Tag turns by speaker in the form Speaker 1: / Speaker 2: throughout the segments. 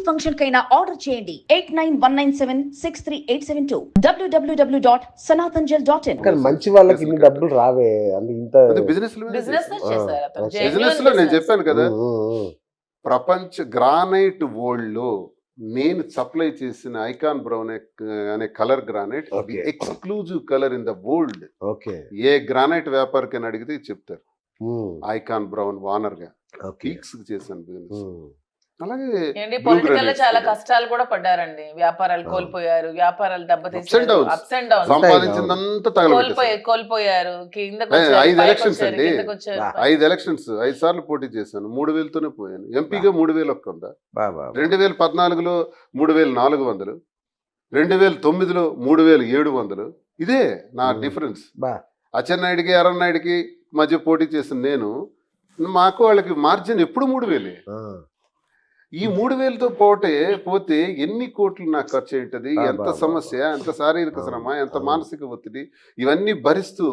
Speaker 1: Function కైనా order చేయండి 8919763872 www.sanatanjal.in.
Speaker 2: కానీ మంచి వాళ్ళకి ఇన్ని డబ్బులు రావే అని ఇంత
Speaker 3: బిజినెస్
Speaker 4: బిజినెస్ చేశారు అతను.
Speaker 3: బిజినెస్ లో నేను చెప్పాను కదా, ప్రపంచ గ్రానైట్ వరల్డ్ లో నేను సప్లై చేసిన ఐకాన్ బ్రౌన్ అనే colour granite
Speaker 2: Okay.
Speaker 3: Exclusive colour in the world.
Speaker 2: Okay
Speaker 3: ఏ గ్రానైట్ వ్యాపారికి అడిగితే ఇది చెప్తారు. ఐకాన్ బ్రౌన్ వానర్ గా పీక్స్ చేశాను బిజినెస్. అలాగే
Speaker 4: ఏంటి
Speaker 3: blue
Speaker 4: పొలిటికల్
Speaker 3: granites
Speaker 4: చాలా
Speaker 3: కూడా.
Speaker 4: కష్టాలు కూడా పడ్డారండి. వ్యాపారాలు కోల్పోయారు, వ్యాపారాలు
Speaker 3: Ups and
Speaker 4: దెబ్బతీసారు,
Speaker 3: downs.
Speaker 4: అప్స్ అండ్ డౌన్స్
Speaker 3: సంపాదించిందంతా తగలబెట్టేశారు.
Speaker 4: కోల్పోయారు, కిందకు
Speaker 3: ఏ,
Speaker 4: వచ్చారు,
Speaker 3: 5
Speaker 4: పైకి
Speaker 3: elections
Speaker 4: వచ్చారు,
Speaker 3: అండి.
Speaker 4: కిందకు వచ్చారు.
Speaker 3: 5 ఎలక్షన్స్ 5 సార్లు పోటీ చేశాను. 3000తోనే పోయాను. ఎంపీగా 3000 ఒక్కందా.
Speaker 2: బాబా
Speaker 3: 2014లో 3400, 2009లో 3700. ఇదే నా డిఫరెన్స్.
Speaker 2: బా
Speaker 3: అచ్చెన్నాయుడికి అరన్నాయుడికి మధ్య పోటీ చేసిన నేను, మాకు వాళ్ళకి మార్జిన్ ఎప్పుడు 3000. ఈ 3000తో పోతే ఎన్ని కోట్లు నాకు ఖర్చు అయింటది, ఎంత సమస్య, ఎంత శారీరక శ్రమ, ఎంత మానసిక ఒత్తిడి, ఇవన్నీ భరిస్తూ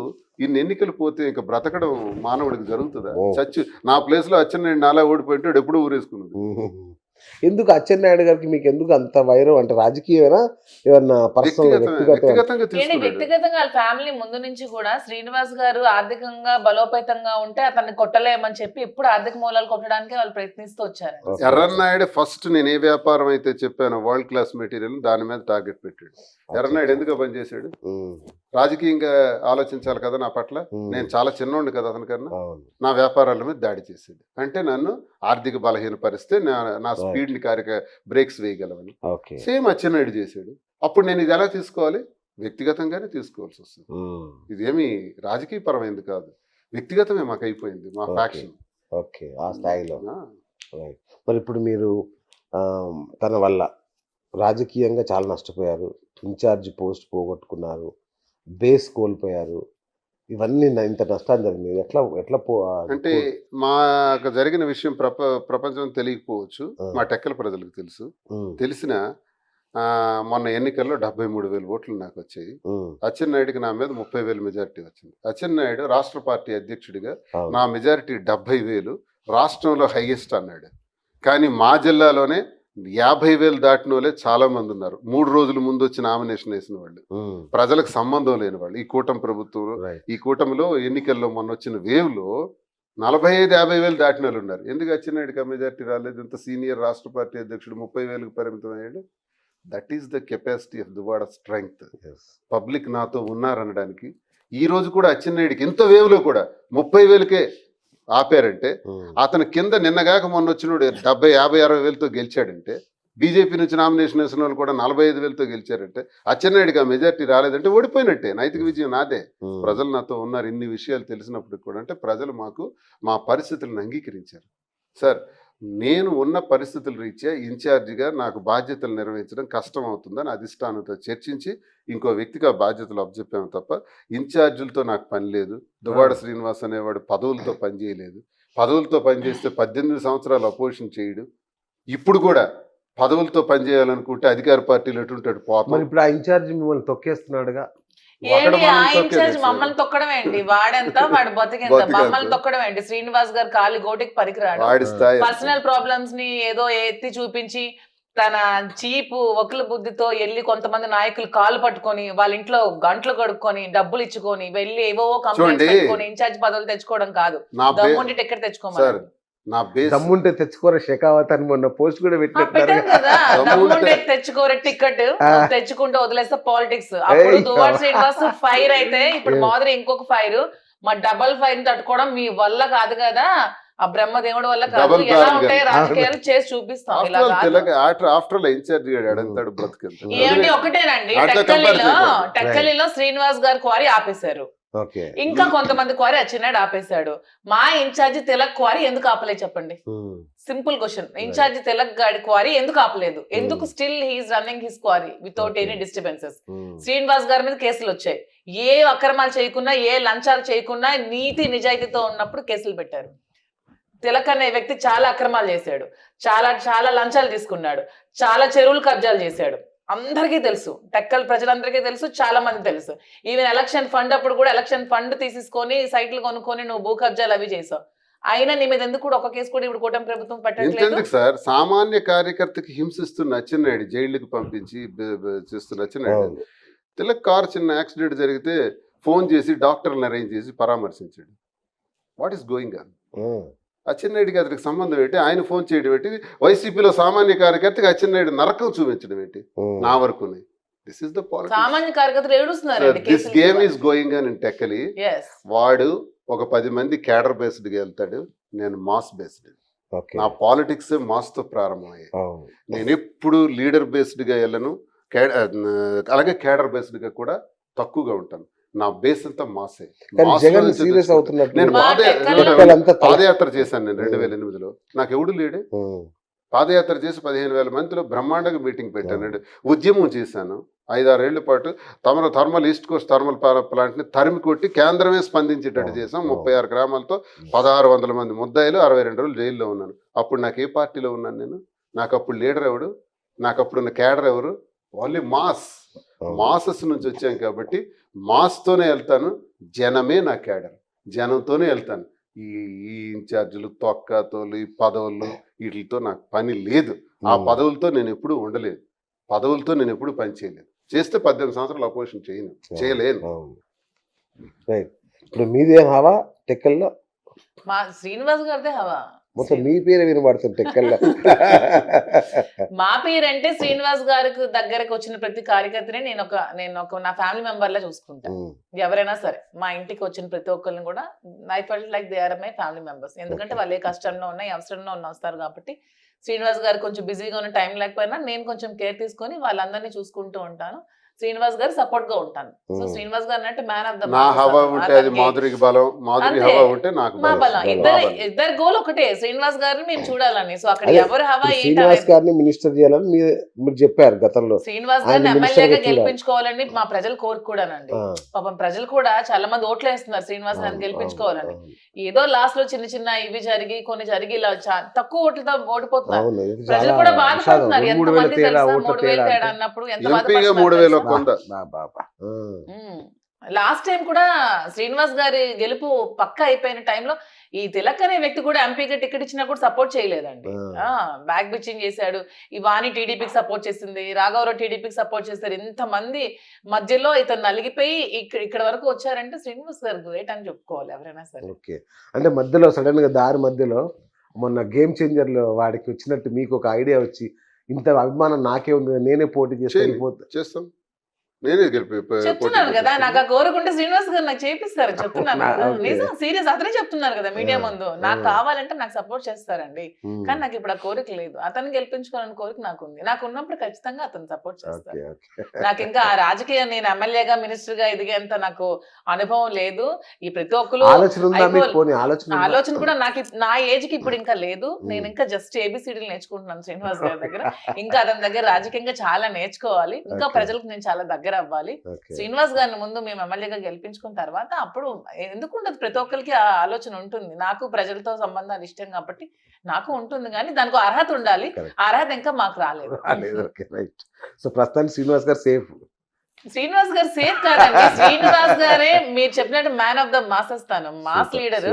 Speaker 3: ఇన్ని ఎన్నికలు పోతే ఇంకా బ్రతకడం మానవుడికి జరుగుతుందా? చచ్చి నా ప్లేస్ లో అచ్చెన్నాయుడు నాలా ఓడిపోయింటాడు, ఎప్పుడూ ఊరేసుకున్నది.
Speaker 2: ఎందుకు అచ్చెన్నాయుడు గారికి మీకు ఎందుకు అంత వైరం? అంటే రాజకీయమేనా, ఏమన్నా పర్సనల్
Speaker 3: వ్యక్తిగతంగా
Speaker 4: ఏంటి
Speaker 3: తీసుకున్నాడు.
Speaker 4: వ్యక్తిగతంగా వాళ్ళ ఫ్యామిలీ ముందు నుంచి కూడా శ్రీనివాస్ గారు ఆర్థికంగా బలోపేతంగా ఉంటే అతన్ని కొట్టలేమని చెప్పి ఎప్పుడు ఆర్థిక మూలాలు కొట్టడానికి వాళ్ళు ప్రయత్నిస్తూ వచ్చారు.
Speaker 3: ఎర్రన్నాయుడు ఫస్ట్ నేను ఏ వ్యాపారం అయితే చెప్పాను వరల్డ్ క్లాస్ మెటీరియల్ దాని మీద టార్గెట్ పెట్టాడు. ఎర్రన్నాయుడు ఎందుకు పనిచేశాడు? రాజకీయంగా ఆలోచించాలి కదా నా పట్ల. నేను చాలా చిన్నోండి కదా అతనికన్నా. నా వ్యాపారాల మీద దాడి చేసాడు అంటే నన్ను ఆర్థిక బలహీనపరిస్తే నా స్పీడ్ ని బ్రేక్స్ వేయగలవని. సేమ్ అచ్చెన్నాయుడు చేశాడు. అప్పుడు నేను ఇది ఎలా తీసుకోవాలి? వ్యక్తిగతంగానే తీసుకోవాల్సి వస్తుంది. ఇదేమి రాజకీయ పరమైంది కాదు, వ్యక్తిగతమే మాకు అయిపోయింది మా ఫ్యాక్షన్.
Speaker 2: ఓకే, ఆ స్థాయిలో. మరి ఇప్పుడు మీరు తన వల్ల రాజకీయంగా చాలా నష్టపోయారు, ఇన్ఛార్జ్ పోస్ట్ పోగొట్టుకున్నారు, బేస్ కోల్పోయారు, ఇవన్నీ ఇంత నష్టాలు జరిగింది. ఎట్లా
Speaker 3: అంటే మాకు జరిగిన విషయం ప్రపంచం తెలియకపోవచ్చు, మా టెక్కల ప్రజలకు తెలుసు. తెలిసిన మొన్న ఎన్నికల్లో 73,000 ఓట్లు నాకు వచ్చాయి. అచ్చెన్నాయుడికి నా మీద 30,000 మెజారిటీ వచ్చింది. అచ్చెన్నాయుడు రాష్ట్ర పార్టీ అధ్యక్షుడిగా నా మెజారిటీ 70,000 రాష్ట్రంలో హైయెస్ట్ అన్నాడు. కానీ మా జిల్లాలోనే 50,000 దాటిన వాళ్ళే చాలా మంది ఉన్నారు. 3 రోజుల ముందు వచ్చి నామినేషన్ వేసిన వాళ్ళు, ప్రజలకు సంబంధం లేని వాళ్ళు. ఈ కూటమి ప్రభుత్వంలో, ఈ కూటమిలో ఎన్నికల్లో మొన్న వచ్చిన వేవ్ లో 45,000-50,000 దాటిన వాళ్ళు ఉన్నారు. ఎందుకు అచ్చెన్నాయుడికి మెజారిటీ రాలేదు? ఇంత సీనియర్ రాష్ట్ర పార్టీ అధ్యక్షుడు 30,000కి పరిమితం అయ్యాడు. That is the capacity of Duvvada strength. Public నాతో ఉన్నారనడానికి. ఈ రోజు కూడా అచ్చెన్నాయుడికి ఇంత వేవ్ లో కూడా 30,000కే ఆపారంటే, అతను కింద నిన్నగాక మొన్న వచ్చినోడు 70, 50, 60,000తో గెలిచాడంటే, బీజేపీ నుంచి నామినేషన్ వేసిన వాళ్ళు కూడా 45,000తో గెలిచారంటే, అచ్చెన్నాయుడికి ఆ మెజారిటీ రాలేదంటే ఓడిపోయినట్టే. నైతిక విజయం నాదే. ప్రజలు నాతో ఉన్నారు ఇన్ని విషయాలు తెలిసినప్పుడు కూడా. అంటే ప్రజలు మా పరిస్థితులను అంగీకరించారు. సార్, నేను ఉన్న పరిస్థితుల రీత్యా ఇన్ఛార్జిగా నాకు బాధ్యతలు నిర్వహించడం కష్టం అవుతుందని అధిష్టానంతో చర్చించి ఇంకో వ్యక్తికి ఆ బాధ్యతలు అప్పచెప్పాము తప్ప ఇన్ఛార్జీలతో నాకు పని లేదు. దువ్వాడ శ్రీనివాస్ అనేవాడు పదవులతో పనిచేయలేదు. పదవులతో పనిచేస్తే 18 సంవత్సరాలు అపోజిషన్ చేయడు. ఇప్పుడు కూడా పదవులతో పనిచేయాలనుకుంటే అధికార పార్టీలు ఎటుంటాడు పోతాం.
Speaker 2: ఇప్పుడు ఆ ఇన్ఛార్జి మిమ్మల్ని తొక్కేస్తున్నాడుగా.
Speaker 4: ఏంటి ఆ ఇన్ఛార్జ్ మమ్మల్ని తొక్కడం ఏంటి? వాడెంత వాడు బతికెంత? మమ్మల్ని తొక్కడం ఏంటి? శ్రీనివాస్ గారు కాలి గోటికి పరికిరాడు. పర్సనల్ ప్రాబ్లమ్స్ ని ఏదో ఎత్తి చూపించి తన చీపు వకుల బుద్ధితో వెళ్ళి కొంతమంది నాయకులు కాలు పట్టుకొని వాళ్ళ ఇంట్లో గంటలు కడుక్కొని డబ్బులు ఇచ్చుకొని వెళ్ళి ఏవో కంప్లైంట్స్ పెట్టుకొని ఇన్ఛార్జ్ పదవులు తెచ్చుకోవడం కాదు, దమ్ముండి టికెట్ తెచ్చుకోమని.
Speaker 2: దమ్ముంటే తెచ్చుకోరా షెకావత్ అని మొన్న పోస్ట్ కూడా
Speaker 4: పెట్టారు కదా. దమ్ముంటే తెచ్చుకోరే టికెట్, తెచ్చుకుంటూ వదిలేస్తే పాలిటిక్స్. అప్పుడు దువ్వాడ శ్రీనివాస్ ఫైర్ అయితే ఇప్పుడు మాదిరి ఇంకొక ఫైర్. మా డబల్ ఫైర్ తట్టుకోవడం మీ వల్ల కాదు కదా, ఆ బ్రహ్మదేవుడు వల్ల కాదు. ఎలా ఉంటాయి రాజకీయాలు చేసి చూపిస్తాం. ఏమండి ఒకటేనండి, టెక్కలిలో శ్రీనివాస్ గారి క్వారీ ఆపేశారు, ఇంకా కొంతమంది క్వారీ అచ్చెన్నాయుడు ఆపేశాడు. మా ఇన్ఛార్జి తిలక్ క్వారీ ఎందుకు ఆపలేదు చెప్పండి? Simple question. ఇన్ఛార్జి తిలక్ గారి క్వారీ ఎందుకు ఆపలేదు? ఎందుకు still he is running his quarry without any disturbances? Srinivas గారి మీద కేసులు వచ్చాయి. ఏ అక్రమాలు చేయకుండా, ఏ లంచాలు చేయకుండా నీతి నిజాయితీతో ఉన్నప్పుడు కేసులు పెట్టారు. తిలక్ అనే వ్యక్తి చాలా అక్రమాలు చేశాడు, చాలా లంచాలు తీసుకున్నాడు, చాలా చెరువులు కబ్జాలు చేశాడు. అందరికీ తెలుసు, టెక్కల్ ప్రజలందరికీ తెలుసు, చాలా మంది తెలుసు. ఈవెన్ ఎలక్షన్ ఫండ్ అప్పుడు కూడా ఎలక్షన్ ఫండ్ తీసేసుకొని సైట్లు కొనుక్కొని నువ్వు భూ కబ్జాలు అవి చేసావు. అయినా నీ మీద ఎందుకు కూడా ఒక కేసు కూడా ఇప్పుడు కూటమి ప్రభుత్వం పెట్టట్లేదు?
Speaker 3: ఇంతెందుకు సార్, సామాన్య కార్యకర్తకి హింసిస్తున్న అచ్చెన్నాయుడు, జైలుకి పంపించి చేస్తున్న అచ్చెన్నాయుడు,
Speaker 2: అవును.
Speaker 3: తిలక్ కారు చిన్న యాక్సిడెంట్ జరిగితే ఫోన్ చేసి డాక్టర్ని అరేంజ్ చేసి పరామర్శించాడు. What is going on? అచ్చెన్నాయుడికి అతనికి సంబంధం ఏంటి? ఆయన ఫోన్ చేయడం ఏంటి? వైసీపీలో సామాన్య కార్యకర్తకి అచ్చెన్నాయుడు నరకం చూపించడం ఏంటి? నా వరకు దిస్ ఇస్ ద పాలిటిక్స్.
Speaker 4: సామాన్య కార్యకర్తలు ఏడుస్తున్నారండి
Speaker 3: this game is going on in Tekkali.
Speaker 4: Yes.
Speaker 3: వాడు ఒక 10 మంది క్యాడర్ బేస్డ్గా వెళ్తాడు, నేను మాస్ బేస్డ్.
Speaker 2: ఓకే.
Speaker 3: నా పాలిటిక్స్ మాస్తో ప్రారంభమయ్యాయి.
Speaker 2: అవును.
Speaker 3: నేను ఎప్పుడు లీడర్ బేస్డ్గా వెళ్ళను, అలాగే క్యాడర్ బేస్డ్గా కూడా తక్కువగా ఉంటాను. నా బేస్ అంతా మాసే.
Speaker 2: కానీ
Speaker 3: మాస్
Speaker 2: జగన్
Speaker 3: నుంచి
Speaker 2: సీరియస్
Speaker 3: తెచ్చుకుంటా.
Speaker 2: అవుతున్నట్టు
Speaker 3: నేను
Speaker 4: మా టెక్కల్లో-
Speaker 3: పాదయాత్ర చేశాను నేను 2008లో. నాకు ఎవడు లేడే. పాదయాత్ర చేసి 15,000 మందిలో బ్రహ్మాండంగా మీటింగ్ పెట్టాను. ఉద్యమం చేశాను 5-6 ఏళ్ల పాటు. Thermal east Coast thermal plant ని తరిమి కొట్టి కేంద్రమే స్పందించేటట్టు చేశాం. 36 గ్రామాలతో 1600 మంది ముద్దాయిలు, 62 రోజులు జైల్లో ఉన్నాను. అప్పుడు నాకు ఏ పార్టీలో ఉన్నాను నేను? నాకు అప్పుడు లీడర్ ఎవడు? నాకు అప్పుడున్న క్యాడర్ ఎవరు? ఓన్లీ మాసెస్ నుంచి వచ్చాం కాబట్టి మాస్తోనే వెళ్తాను. జనమే నా క్యాడర్, జనంతోనే వెళ్తాను. ఈ ఇన్ఛార్జీలు, తొక్కతోలు, ఈ పదవులు, వీటితో నాకు పని లేదు. ఆ పదవులతో నేను ఎప్పుడు ఉండలేదు, పదవులతో నేను ఎప్పుడు పని చేయలేదు. చేస్తే 18 సంవత్సరాలు అపోజిషన్ చేయలేను.
Speaker 2: రైట్. ఇప్పుడు మీదేం హవా టెక్కల్లో?
Speaker 4: మా శ్రీనివాస్ గారిదే హవా.
Speaker 2: మొత్తం మీ పేరు వినబడుతుంది టెక్కల్లో.
Speaker 4: మా పేరు అంటే శ్రీనివాస్ గారికి దగ్గరకు వచ్చిన ప్రతి కార్యకర్తని నేను ఒక నా ఫ్యామిలీ మెంబర్ లా చూసుకుంటా. ఎవరైనా సరే మా ఇంటికి వచ్చిన ప్రతి ఒక్కరిని కూడా I felt like they are my family members. ఎందుకంటే వాళ్ళు ఏ కష్టంలో ఉన్నా, ఏ అవసరంలో ఉన్నా వస్తారు కాబట్టి. శ్రీనివాస్ గారు కొంచెం బిజీగా ఉన్న టైం లేకపోయినా నేను కొంచెం కేర్ తీసుకొని వాళ్ళందరినీ చూసుకుంటూ ఉంటాను. శ్రీనివాస్ గారు సపోర్ట్ గా ఉంటాను. సో శ్రీనివాస్ గారు అంటే మ్యాన్ ఆఫ్ ద
Speaker 3: నా హవా ఉంటే అది మాధురికి బలం, మాధురి హవా ఉంటే నాకు
Speaker 4: మా బలం.
Speaker 3: బలం.
Speaker 4: ఇద్దరు గోల్ ఒకటే, శ్రీనివాస్ గారిని మేము చూడాలని. సో అక్కడ ఎవరు హవా
Speaker 2: శ్రీనివాస్ గారిని మినిస్టర్ చేయాలని మీరు చెప్పారు గతంలో.
Speaker 4: శ్రీనివాస్ గారిని ఎమ్మెల్యేగా గెలిపించుకోవాలని మా ప్రజలు కోరుకోడానండి. పాపం ప్రజలు కూడా చాలా మంది ఓట్లు వేస్తున్నారు శ్రీనివాస్ గారిని గెలిపించుకోవాలని. ఏదో లాస్ట్ లో చిన్న చిన్న ఇవి జరిగి కొన్ని జరిగి ఇలా తక్కువ ఓట్లతో ఓడిపోతున్నారు. ప్రజలు కూడా బాధపడుతున్నారు. ఎంత మంది తెలుసా 3,000 తేడా అన్నప్పుడు ఎంత బాధపడుతున్నారు. లాస్ట్ టైం కూడా శ్రీనివాస్ గారి గెలుపు పక్క అయిపోయిన టైంలో ఈ తిలక్ అనే వ్యక్తి కూడా ఎంపీగా టికెట్ ఇచ్చినా కూడా సపోర్ట్ చేయలేదండి. బ్యాక్ బిచ్చింగ్ చేశాడు. ఈ వాణి టీడీపీకి సపోర్ట్ చేసింది, రాఘవరావు టీడీపీకి సపోర్ట్ చేస్తారు. ఇంతమంది మధ్యలో ఇతను నలిగిపోయి ఇక్కడ వరకు వచ్చారంటే శ్రీనివాస్ గారు గ్రేట్ అని చెప్పుకోవాలి ఎవరైనా సరే.
Speaker 2: ఓకే. అంటే మధ్యలో సడన్ గా దారి మధ్యలో మొన్న గేమ్ చేంజర్ లో వాడికి వచ్చినట్టు మీకు ఒక ఐడియా వచ్చి ఇంత అభిమానం నాకే ఉంది, నేనే పోటీ
Speaker 3: చేస్తాం, నేనే
Speaker 4: చెప్తున్నాను కదా. నాకు ఆ కోరుకుంటే శ్రీనివాస్ గారు నాకు చేపిస్తారు చెప్తున్నాను. నిజం సీరియస్ అతనే చెప్తున్నారు కదా మీడియా ముందు. నాకు కావాలంటే నాకు సపోర్ట్ చేస్తారండి. కానీ నాకు ఇప్పుడు ఆ కోరిక లేదు. అతను గెలిపించుకోవాలని కోరిక నాకు ఉంది. నాకు ఉన్నప్పుడు ఖచ్చితంగా అతను సపోర్ట్ చేస్తారు. నాకు ఇంకా ఆ రాజకీయ నేను ఎమ్మెల్యేగా మినిస్టర్ గా ఎదిగేంత నాకు అనుభవం లేదు. ఈ ప్రతి ఒక్కరు ఆలోచన కూడా నాకు నా ఏజ్ కి ఇప్పుడు ఇంకా లేదు. నేను ఇంకా జస్ట్ ఏబిసిడీలు నేర్చుకుంటున్నాను శ్రీనివాస్ గారి దగ్గర. ఇంకా అతని దగ్గర రాజకీయంగా చాలా నేర్చుకోవాలి. ఇంకా ప్రజలకు నేను చాలా దగ్గర అవ్వాలి. శ్రీనివాస్ గారిని ముందు మేము ఎమ్మెల్యేగా గెలిపించుకున్న తర్వాత అప్పుడు ఎందుకు ఉండదు, ప్రతి ఒక్కరికి ఆ ఆలోచన ఉంటుంది. నాకు ప్రజలతో సంబంధాలు ఇష్టం కాబట్టి నాకు ఉంటుంది. కానీ దానికి అర్హత ఉండాలి. ఆ అర్హత ఇంకా మాకు రాలేదు.
Speaker 2: సో ప్రస్తుతానికి శ్రీనివాస్ గారు సేఫ్.
Speaker 4: శ్రీనివాస్ గారు సేఫ్ కాదండి. శ్రీనివాస్ గారే మీరు చెప్పినట్టు మ్యాన్ ఆఫ్ ద మాసెస్, తాను మాస్ లీడర్.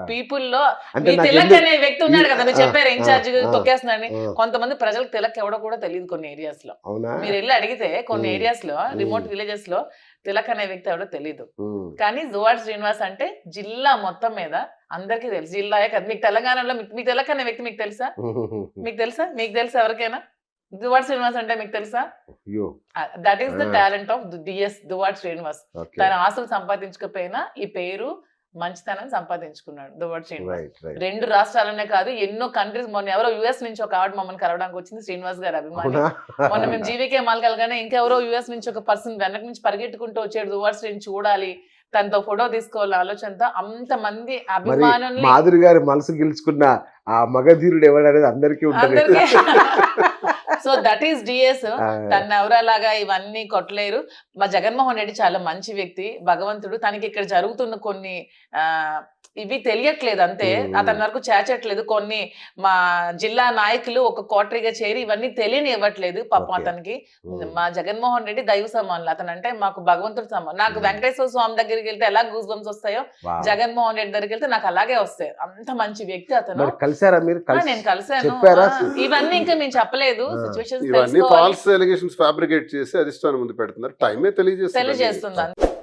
Speaker 4: పీపుల్ లో మీ తిలక్ అనే వ్యక్తి ఉన్నాడు కదా, మీరు చెప్పారు ఇన్ఛార్జ్ తొక్కేస్తున్నాడని. కొంతమంది ప్రజలకు తిలక్ ఎవడో కూడా తెలియదు కొన్ని ఏరియాస్ లో. మీరు వెళ్ళి అడిగితే కొన్ని ఏరియాస్ లో రిమోట్ విలేజెస్ లో తిలక్ అనే వ్యక్తి ఎవడో తెలియదు. కానీ దువ్వాడ శ్రీనివాస్ అంటే జిల్లా మొత్తం మీద అందరికీ తెలుసు. జిల్లాయే కదా, మీకు తెలంగాణలో మీ తిలక్ అనే వ్యక్తి మీకు తెలుసా? మీకు తెలుసా ఎవరికైనా దువ్వాడ శ్రీనివాస్ అంటే మీకు తెలుసా? That is the talent of DS Duvvada Srinivas. తన ఆస్తులు సంపాదించకపోయినా ఈ పేరు మంచితనం సంపాదించుకున్నాడు దువ్వాడ శ్రీనివాస్. 2 రాష్ట్రాలనే కాదు ఎన్నో కంట్రీస్. మొన్న ఎవరో యుఎస్ నుంచి ఒక ఆవిడ మమ్మల్ని కలవడానికి వచ్చింది, శ్రీనివాస్ గారు అభిమాని. మొన్న మేము జీవీకే మాల్ కలగానే ఇంకెవరో యుఎస్ నుంచి ఒక పర్సన్ వెనక నుంచి పరిగెట్టుకుంటూ వచ్చాడు, దువ్వాడ శ్రీని చూడాలి, తనతో ఫోటో తీసుకోవాలి ఆలోచనతో. అంత మంది అభిమానులు.
Speaker 2: మాధురి గారి మనసు గెలుచుకున్న ఆ మగధీరుడు ఎవడనేది అందరికీ ఉంటుంది.
Speaker 4: So that is DS. తను ఎవరలాగా ఇవన్నీ కొట్టలేరు. మా జగన్మోహన్ రెడ్డి చాలా మంచి వ్యక్తి, భగవంతుడు. తనకి ఇక్కడ జరుగుతున్న కొన్ని ఇవి తెలియట్లేదు అంతే. అతని వరకు చేర్చట్లేదు. కొన్ని మా జిల్లా నాయకులు ఒక కోటరీగా చేరి ఇవన్నీ తెలియని ఇవ్వట్లేదు పాపం
Speaker 2: Okay.
Speaker 4: అతనికి. మా జగన్మోహన్ రెడ్డి దైవ సమానులు, అతను అంటే మాకు భగవంతుడు సమానం. నాకు వెంకటేశ్వర స్వామి దగ్గరికి వెళ్తే ఎలా గూస్ బంప్స్ వస్తాయో
Speaker 2: Wow.
Speaker 4: జగన్మోహన్ రెడ్డి దగ్గరికి వెళ్తే నాకు అలాగే వస్తాయి. అంత మంచి వ్యక్తి అతను.
Speaker 2: మరి కలిసారా మీరు?
Speaker 4: నేను కలిసాను.
Speaker 2: చెప్పారా?
Speaker 4: ఇవన్నీ ఇంకా మేము చెప్పలేదు.
Speaker 2: ఆ.
Speaker 4: సిచ్యువేషన్స్
Speaker 3: ఇవన్నీ ఫాల్స్ ఎలిగేషన్స్ ఫ్యాబ్రికేట్ చేసి అధిష్టానం ముందు పెడుతున్నారు. టైమే తెలియజేస్తుంది
Speaker 4: తెలియజేస్తుంది.